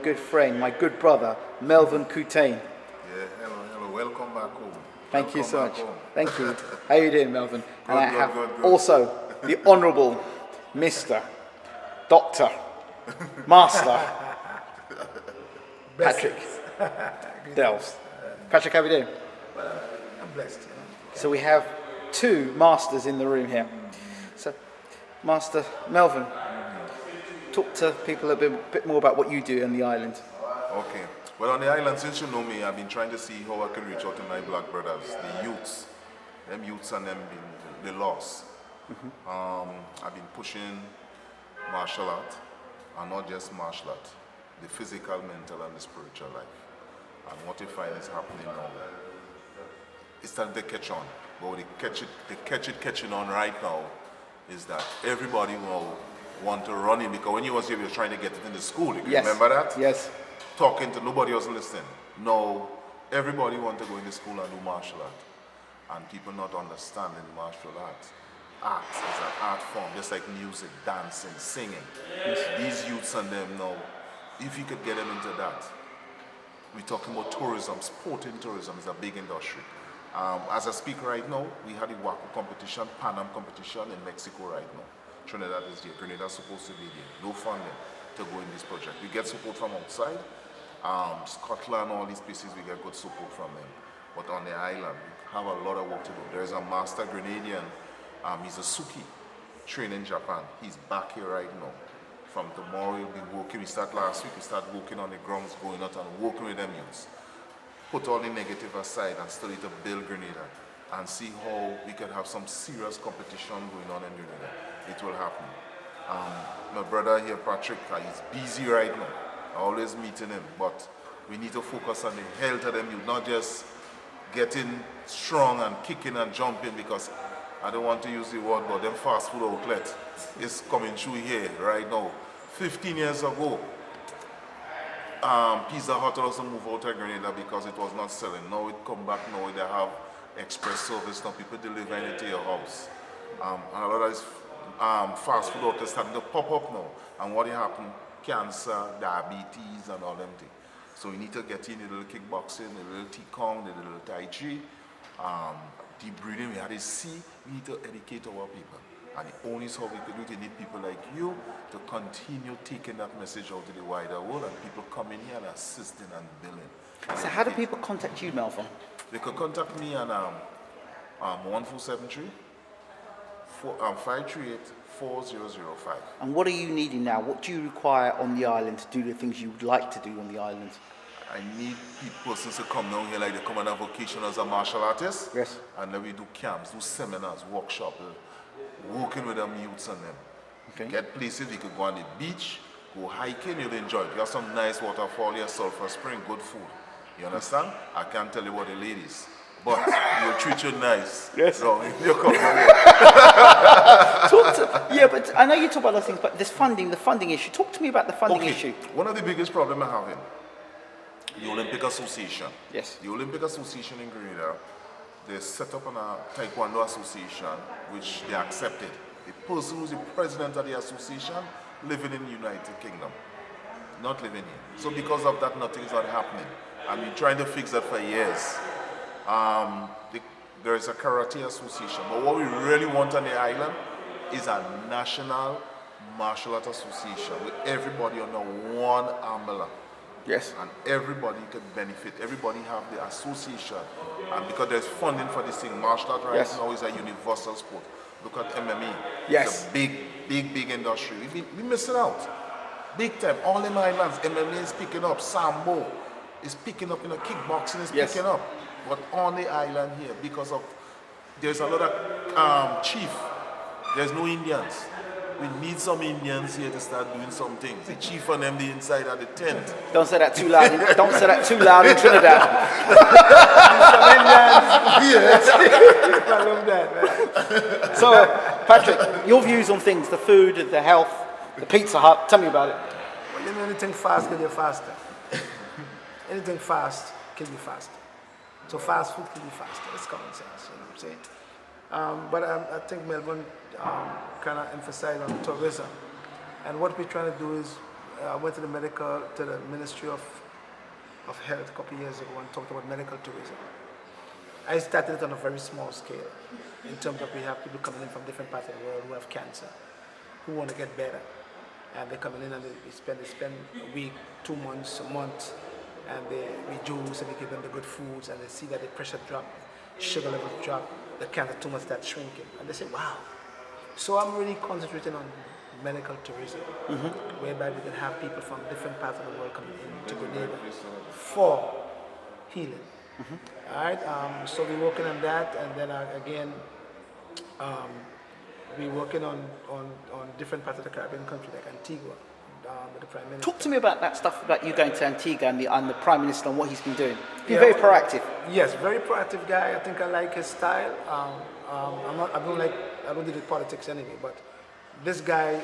good friend, my good brother, Melvaughn Coutain. Yeah, hello. Welcome back home. Thank you so much. Home. Thank you. How are you doing, Melvaughn? And I have good. also the Honourable Mr. Doctor, Master, Patrick Delves. Patrick, how are you doing? I'm blessed. So we have two masters in the room here. So, Master Melvaughn, talk to people a bit more about what you do on the island. Okay. Well, on the island, since you know me, I've been trying to see how I can reach out to my black brothers, the youths. Them youths and them been the lost. I've been pushing martial art, and not just martial art, the physical, mental, and the spiritual life. And what you find is happening now, it's starting to catch on. But catching on right now is that everybody will want to run in, because when you was here, we were trying to get it in the school. You Yes. remember that? Yes. Talking to nobody was listening. No, everybody want to go into school and do martial art. And people not understanding martial art. Art is an art form, just like music, dancing, singing. Yes. These youths and them now, if you could get them into that. We're talking about tourism, sporting tourism is a big industry. As I speak right now, we had the Waco competition, Pan Am competition in Mexico right now. Trinidad is there, Grenada is supposed to be there. No funding to go in this project. We get support from outside. Scotland, all these places, we get good support from them. But on the island, we have a lot of work to do. There's a master Grenadian, he's a Suki, trained in Japan. He's back here right now. From tomorrow, he'll be working. We start last week, we start working on the grounds, going out and working with them youths. Put all the negative aside and study to build Grenada and see how we can have some serious competition going on in Grenada. It will happen. My brother here, Patrick, he's busy right now. I always meeting him, but we need to focus on the health of them. You not just getting strong and kicking and jumping, because I don't want to use the word, but them fast food outlet is coming through here right now. 15 years ago, Pizza Hut also moved out of Grenada because it was not selling. Now it come back, now they have express service, now people delivering it to your house. And a lot of this fast food outlets starting to pop up now. And what happened? Cancer, diabetes, and all them things. So we need to get in the little kickboxing, the little Qigong, the little Tai Chi, deep breathing. We had to see, we need to educate our people. And the only how we could do it, we need people like you to continue taking that message out to the wider world, and people come in here and assisting and building. And So how do people contact you, Melvaughn? They could contact me on 1473 538 4005. And what are you needing now? What do you require on the island to do the things you would like to do on the island? I need persons to come down here, like they come on a vacation as a martial artist. Yes. And then we do camps, do seminars, workshops, working with them youths and them. Okay. Get places, we could go on the beach, go hiking, you'll enjoy it. You have some nice waterfall here, sulfur spring, good food. You understand? I can't tell you about the ladies, but you'll treat you nice. Yes. So if you come here. Yeah, but I know you talk about those things, but this funding, the funding issue. Talk to me about the funding issue. One of the biggest problems I have in the Olympic Association. Yes. The Olympic Association in Grenada, they set up a Taekwondo Association, which they accepted. The person who's the president of the association living in the United Kingdom, not living here. So because of that, nothing is not happening. I've been trying to fix that for years. There is a karate association, but what we really want on the island is a national martial art association with everybody under one umbrella. Yes. And everybody can benefit. Everybody have the association. And because there's funding for this thing, martial art right now is a universal sport. Look at MMA. Yes. It's a big industry. We missing out. Big time. All in islands, MMA is picking up. Sambo is picking up. Kickboxing is picking up. But on the island here, because of, there's a lot of chief. There's no Indians. We need some Indians here to start doing some things. The chief on them, the inside of the tent. Don't say that too loud. Don't say that too loud in Trinidad. So, Patrick, your views on things, the food, the health, the Pizza Hut. Tell me about it. Well, you know, anything fast can be faster. Anything fast can be faster. So fast food can be faster. It's common sense, you know what I'm saying? But I think Melvaughn kind of emphasized on tourism. And what we're trying to do is I went to the Ministry of Health a couple of years ago and talked about medical tourism. I started it on a very small scale in terms of we have people coming in from different parts of the world who have cancer, who want to get better. And they're coming in and they spend a week, 2 months, a month, and we juice and we give them the good foods and they see that the pressure drop, sugar levels drop, the cancer tumors start shrinking. And they say, wow. So I'm really concentrating on medical tourism, whereby we can have people from different parts of the world coming in to Grenada for healing. All right, so we're working on that, and then again, we're working on different parts of the Caribbean country, like Antigua, with the Prime Minister. Talk to me about that stuff, about you going to Antigua and the Prime Minister and what he's been doing. You're very proactive. Yes, very proactive guy. I think I like his style. I don't do the politics anyway, but this guy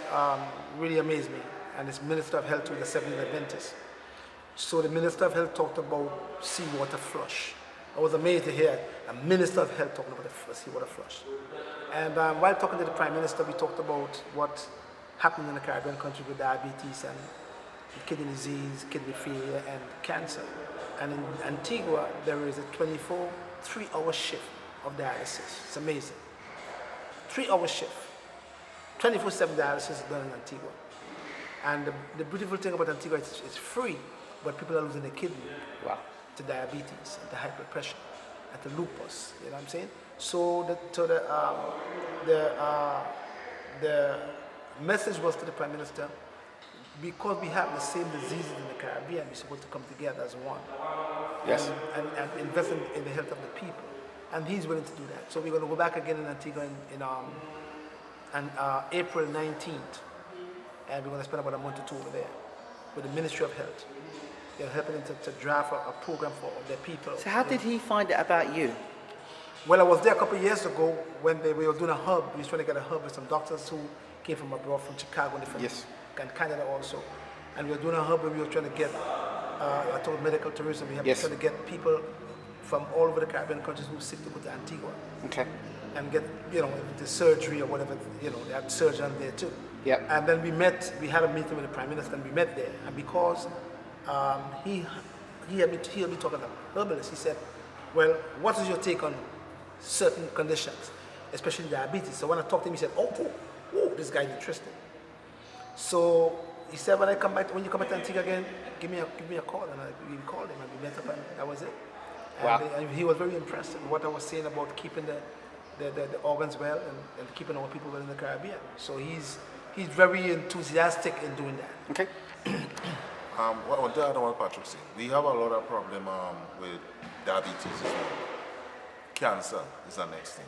really amazed me, and it's Minister of Health with the Seventh Adventist. So the Minister of Health talked about seawater flush. I was amazed to hear a Minister of Health talking about the seawater flush. And while talking to the Prime Minister, we talked about what happened in the Caribbean country with diabetes and kidney disease, kidney failure, and cancer. And in Antigua, there is a 3-hour shift of dialysis. It's amazing. 3-hour shift. 24/7 dialysis is done in Antigua. And the beautiful thing about Antigua is it's free, but people are losing their kidney to diabetes, and to high blood pressure, and to lupus. You know what I'm saying? So the message was to the Prime Minister, because we have the same diseases in the Caribbean, we're supposed to come together as one. Yes. And invest in the health of the people. And he's willing to do that. So we're going to go back again in Antigua on April 19th. And we're going to spend about a month or two over there with the Ministry of Health. They're helping them to draft a program for their people. So how did he find it about you? Well, I was there a couple of years ago when we were doing a hub. We were trying to get a hub with some doctors who came from abroad, from Chicago, and Canada also. And we were doing a hub where we were trying to get, I told medical tourism, we have been trying to get people from all over the Caribbean countries who sick to go to Antigua. Okay. And get, the surgery or whatever, they had surgeon there too. Yep. And then we had a meeting with the Prime Minister, and we met there. And because he had me talking to herbalists, he said, well, what is your take on certain conditions, especially diabetes? So when I talked to him, he said, oh, this guy's interested. So he said, when you come back to Antigua again, give me a call. And we called him, and we met up, and that was it. And he was very impressed with what I was saying about keeping the organs well and keeping our people well in the Caribbean. So he's very enthusiastic in doing that. Okay. One thing I don't want Patrick say, we have a lot of problem with diabetes as well. Cancer is the next thing.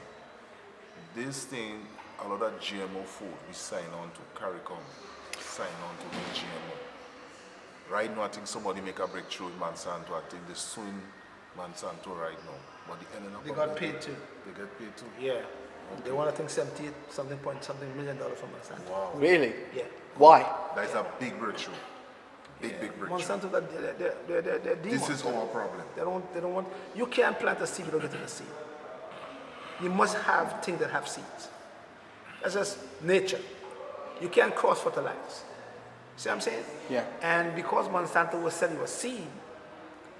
This thing, a lot of GMO food, we sign on to CARICOM, sign on to the GMO. Right now, I think somebody make a breakthrough in Monsanto. I think they're suing Monsanto right now. But they got paid too. They get paid too? Yeah. Okay. They want, I think, $78 million from Monsanto. Wow. Really? Yeah. Why? That's a big breakthrough. Big breakthrough. Monsanto, they're demons. This is our problem. They don't want. You can't plant a seed without getting a seed. You must have things that have seeds. That's just nature. You can't cross fertilize. See what I'm saying? Yeah. And because Monsanto will sell you a seed,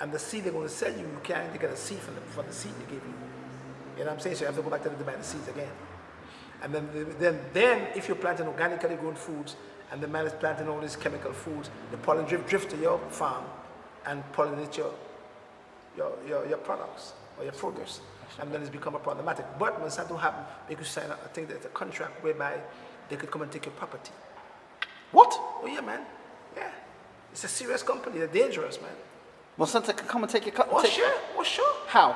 and the seed they're going to sell you, you can't get a seed for the seed they give you. You know what I'm saying? So you have to go back to them to buy the seeds again. And then if you're planting organically grown foods, and the man is planting all these chemical foods, the pollen drift to your farm and pollinate your products or your produce. And then it's become a problematic. But Monsanto happened, they could sign, I think there's a contract whereby they could come and take your property. What? Oh yeah, man. Yeah. It's a serious company. They're dangerous, man. Monsanto can come and take your cut. Oh sure. Oh sure. How?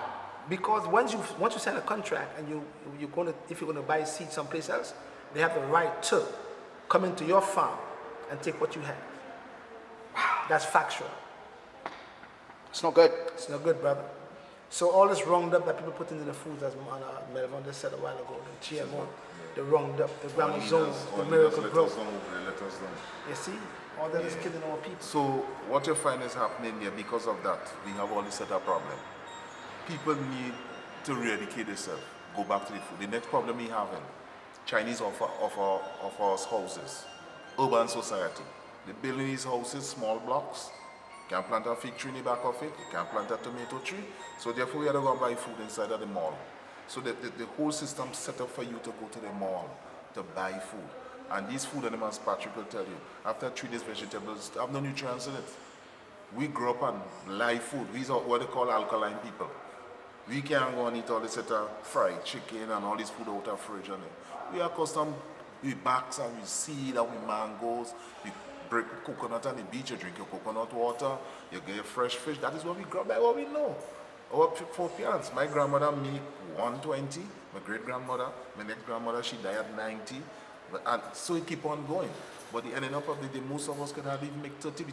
Because once you sign a contract and if you're gonna buy seed someplace else, they have the right to come into your farm and take what you have. Wow. That's factual. It's not good. It's not good, brother. So all this Roundup that people put into the foods, as Melvaughn just said a while ago, the GMO, the Roundup, the Gramazone, the Miracle Grow. You see? All that is killing our people. So what you find is happening here, because of that, we have all this set of problem. People need to re-educate themselves, go back to the food. The next problem we have in Chinese offer us houses, urban society. They building these houses, small blocks. You can't plant a fig tree in the back of it. You can't plant a tomato tree. So therefore, you have to go and buy food inside of the mall. So the whole system set up for you to go to the mall to buy food. And these food animals, Patrick will tell you, after 3 days, vegetables have no nutrients in it. We grew up on live food. These are what they call alkaline people. We can't go and eat all this fried chicken and all this food out of fridge. We are accustomed, we backs and we seed and we mangoes, we break coconut on the beach, you drink your coconut water, you get your fresh fish. That is what we grew up by, what we know. Our four parents, my grandmother make 120, my great grandmother, my next grandmother, she died at 90. And so it keep on going. But the ending up of the day, most of us can hardly even make 30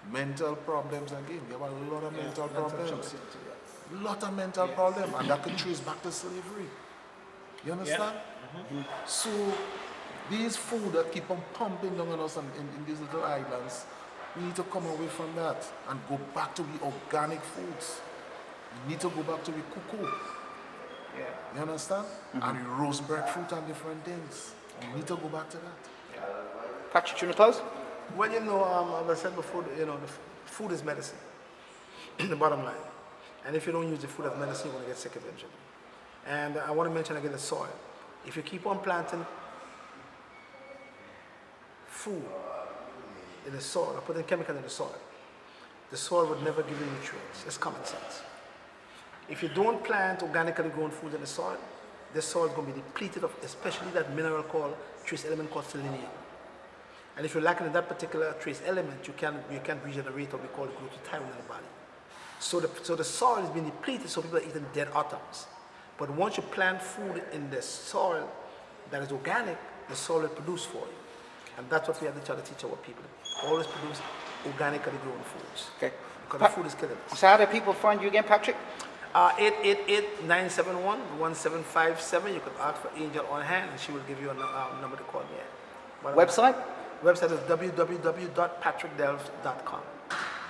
mental problems again. We have a lot of mental problems. A lot of mental problems, and that could trace back to slavery. You understand? So these food that keep on pumping down on us in these little islands, we need to come away from that and go back to the organic foods. We need to go back to the cocoa. You understand? And we roast breadfruit and different things. We need to go back to that. Patrick, do you want to close? Well, you know, as I said before, you know, the food is medicine. The bottom line. And if you don't use the food as medicine, you're going to get sick eventually. And I want to mention again the soil. If you keep on planting food in the soil, or putting chemical in the soil would never give you nutrients. It's common sense. If you don't plant organically grown food in the soil is going to be depleted of especially that mineral called, trace element called selenium. And if you're lacking in that particular trace element, you can't regenerate what we call glutathione in the body. So the soil is being depleted, so people are eating dead atoms. But once you plant food in the soil that is organic, the soil will produce for you. And that's what we have to try to teach our people. Always produce organically grown foods. Okay. Because the food is killing us. So how do people find you again, Patrick? 888-971-1757. You can ask for Angel on hand, and she will give you a number to call me at. But, Website? Website is www.patrickdelft.com.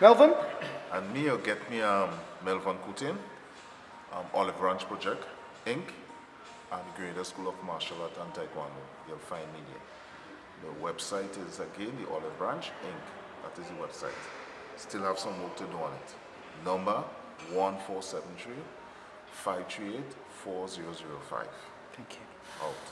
Melvaughn? And me, you'll get me Melvaughn Coutain, Olive Branch Project, Inc., and Grenada School of Martial Art and Taekwondo. You'll find me there. The website is again the Olive Branch, Inc. That is the website. Still have some work to do on it. Number 1473-538-4005. Thank you. Out.